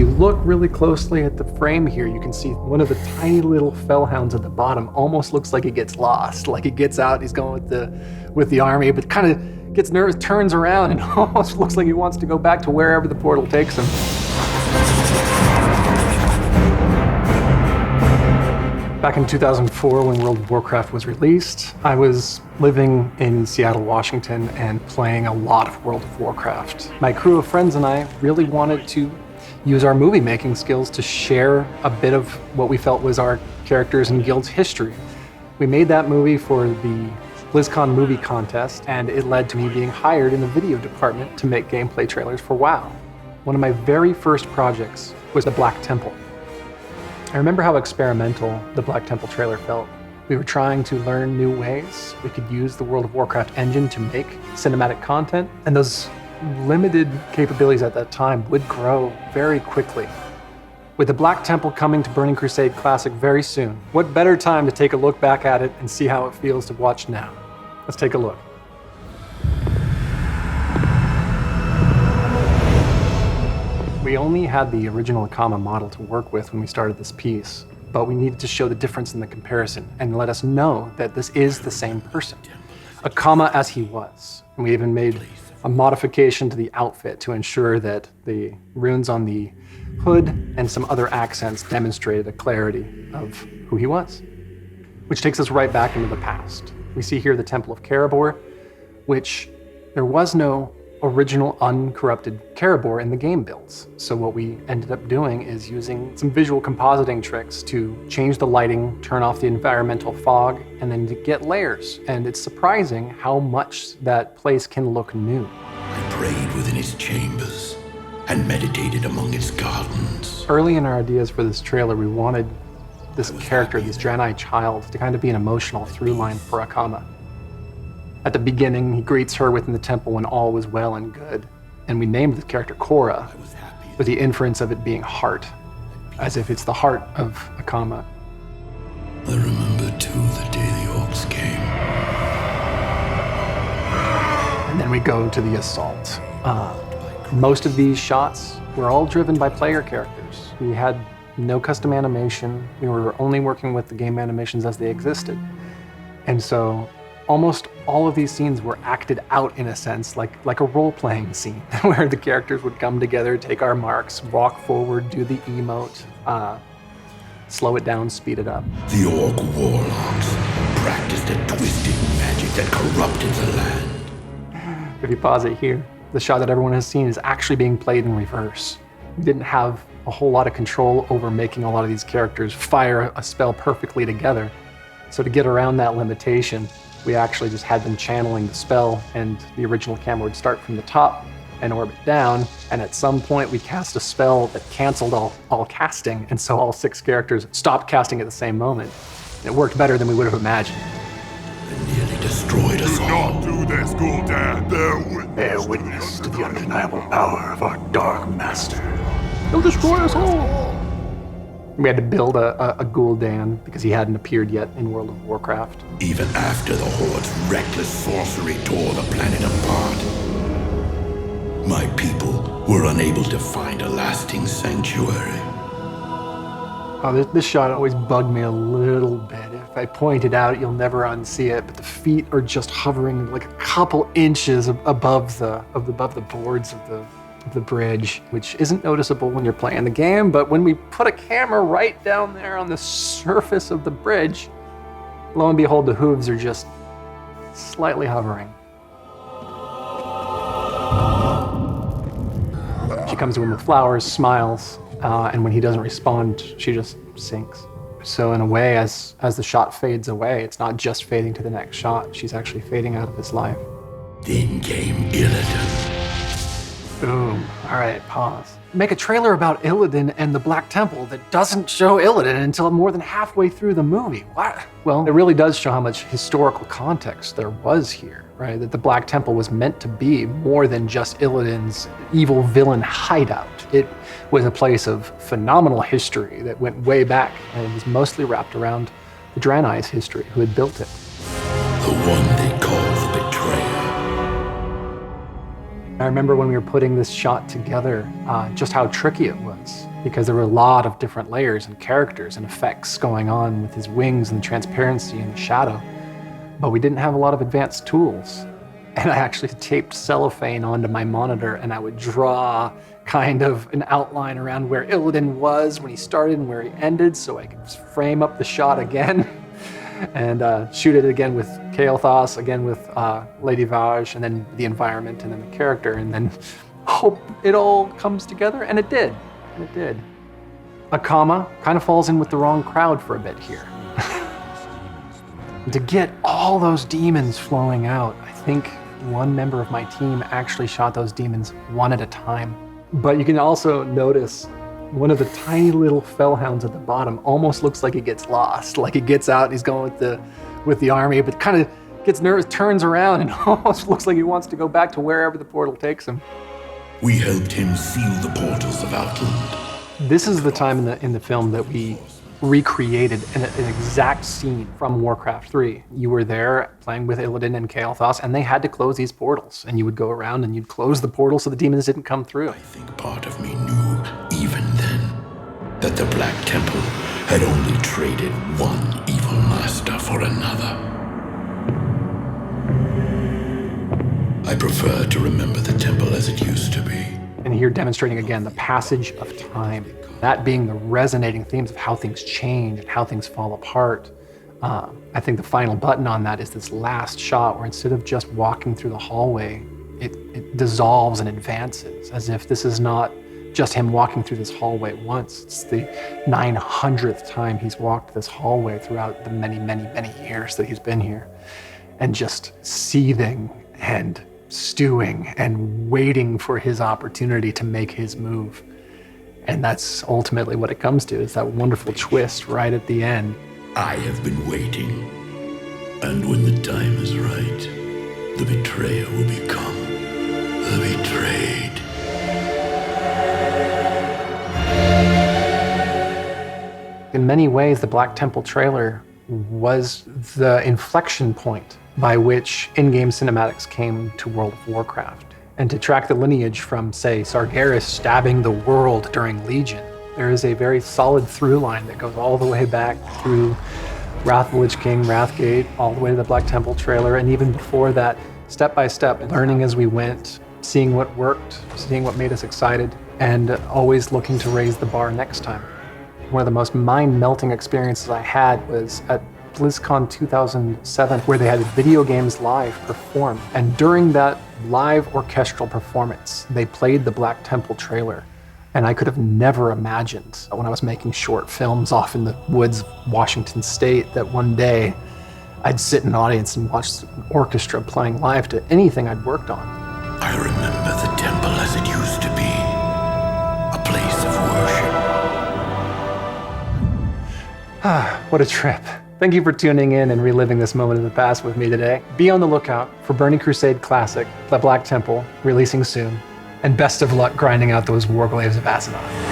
you look really closely at the frame here, you can see one of the tiny little fellhounds at the bottom almost looks like it gets lost, like it gets out, he's going with the army, but kind of gets nervous, turns around, and almost looks like he wants to go back to wherever the portal takes him. Back in 2004, when World of Warcraft was released, I was living in Seattle, Washington, and playing a lot of World of Warcraft. My crew of friends and I really wanted to use our movie-making skills to share a bit of what we felt was our characters and guild's history. We made that movie for the BlizzCon movie contest, and it led to me being hired in the video department to make gameplay trailers for WoW. One of my very first projects was the Black Temple. I remember how experimental the Black Temple trailer felt. We were trying to learn new ways we could use the World of Warcraft engine to make cinematic content, and those limited capabilities at that time would grow very quickly. With the Black Temple coming to Burning Crusade Classic very soon, what better time to take a look back at it and see how it feels to watch now? Let's take a look. We only had the original Akama model to work with when we started this piece, but we needed to show the difference in the comparison and let us know that this is the same person, Akama as he was. And we even made a modification to the outfit to ensure that the runes on the hood and some other accents demonstrated a clarity of who he was. Which takes us right back into the past. We see here the Temple of Karabor, which there was no original uncorrupted Karabor in the game builds. So what we ended up doing is using some visual compositing tricks to change the lighting, turn off the environmental fog, and then to get layers. And it's surprising how much that place can look new. I prayed within its chambers and meditated among its gardens. Early in our ideas for this trailer, we wanted this character, this Draenei child, to kind of be an emotional through line for Akama. At the beginning, he greets her within the temple when all was well and good. And we named the character Korra, with the inference of it being heart, as if it's the heart of Akama. I remember too the day the orcs came. And then we go to the assault. Most of these shots were all driven by player characters. We had no custom animation. We were only working with the game animations as they existed. And so almost all of these scenes were acted out in a sense, like a role-playing scene, where the characters would come together, take our marks, walk forward, do the emote, slow it down, speed it up. The orc warlocks practiced a twisted magic that corrupted the land. If you pause it here, the shot that everyone has seen is actually being played in reverse. We didn't have a whole lot of control over making a lot of these characters fire a spell perfectly together. So to get around that limitation, we actually just had them channeling the spell, and the original camera would start from the top and orbit down, and at some point we cast a spell that canceled all casting, and so all 6 characters stopped casting at the same moment. And it worked better than we would have imagined. It nearly destroyed us all. Do not do this, Gul'dan. Bear witness to the undeniable power of our dark master. He'll destroy us all! We had to build a Gul'dan because he hadn't appeared yet in World of Warcraft. Even after the Horde's reckless sorcery tore the planet apart, my people were unable to find a lasting sanctuary. Oh, this shot always bugged me a little bit. If I point it out, you'll never unsee it, but the feet are just hovering like a couple inches above the boards of the bridge, which isn't noticeable when you're playing the game, but when we put a camera right down there on the surface of the bridge, lo and behold, the hooves are just slightly hovering. She comes in with flowers, smiles, and when he doesn't respond, she just sinks. So in a way, as the shot fades away, it's not just fading to the next shot, she's actually fading out of his life. Then came Illidan. Boom. All right, pause. Make a trailer about Illidan and the Black Temple that doesn't show Illidan until more than halfway through the movie. What? Well, it really does show how much historical context there was here, right? That the Black Temple was meant to be more than just Illidan's evil villain hideout. It was a place of phenomenal history that went way back, and it was mostly wrapped around the Draenei's history, who had built it. The one they call the betrayer. I remember when we were putting this shot together, just how tricky it was, because there were a lot of different layers and characters and effects going on with his wings and the transparency and the shadow, but we didn't have a lot of advanced tools. And I actually taped cellophane onto my monitor, and I would draw kind of an outline around where Illidan was when he started and where he ended, so I could frame up the shot again and shoot it again with Kael'thas, again with Lady Vaj, and then the environment, and then the character, and then hope it all comes together, and it did. And it did. Akama kind of falls in with the wrong crowd for a bit here. To get all those demons flowing out, I think one member of my team actually shot those demons one at a time. But you can also notice one of the tiny little fellhounds at the bottom almost looks like he gets lost, like he gets out and he's going with the army, but kind of gets nervous, turns around, and almost looks like he wants to go back to wherever the portal takes him. We helped him seal the portals of Outland. This is the time in the film that we recreated an exact scene from Warcraft 3. You were there playing with Illidan and Kael'thas, and they had to close these portals, and you would go around and you'd close the portals so the demons didn't come through. I think part of me knew, even then, that the Black Temple had only traded one evil master for another. I prefer to remember the temple as it used to be. And here demonstrating again the passage of time, that being the resonating themes of how things change and how things fall apart. I think the final button on that is this last shot where instead of just walking through the hallway, it dissolves and advances, as if this is not just him walking through this hallway once. It's the 900th time he's walked this hallway throughout the many, many, many years that he's been here. And just seething and stewing and waiting for his opportunity to make his move. And that's ultimately what it comes to, is that wonderful twist right at the end. I have been waiting, and when the time is right, the betrayer will become the betrayed. In many ways, the Black Temple trailer was the inflection point by which in-game cinematics came to World of Warcraft. And to track the lineage from, say, Sargeras stabbing the world during Legion, there is a very solid through line that goes all the way back through Wrath of the Lich King, Wrathgate, all the way to the Black Temple trailer, and even before that, step by step, learning as we went, seeing what worked, seeing what made us excited, and always looking to raise the bar next time. One of the most mind-melting experiences I had was at BlizzCon 2007, where they had Video Games Live perform. And during that live orchestral performance, they played the Black Temple trailer. And I could have never imagined, when I was making short films off in the woods of Washington State, that one day I'd sit in an audience and watch an orchestra playing live to anything I'd worked on. I remember the temple as it used to be, a place of worship. What a trip. Thank you for tuning in and reliving this moment in the past with me today. Be on the lookout for Burning Crusade Classic, The Black Temple, releasing soon. And best of luck grinding out those Warglaives of Azeroth.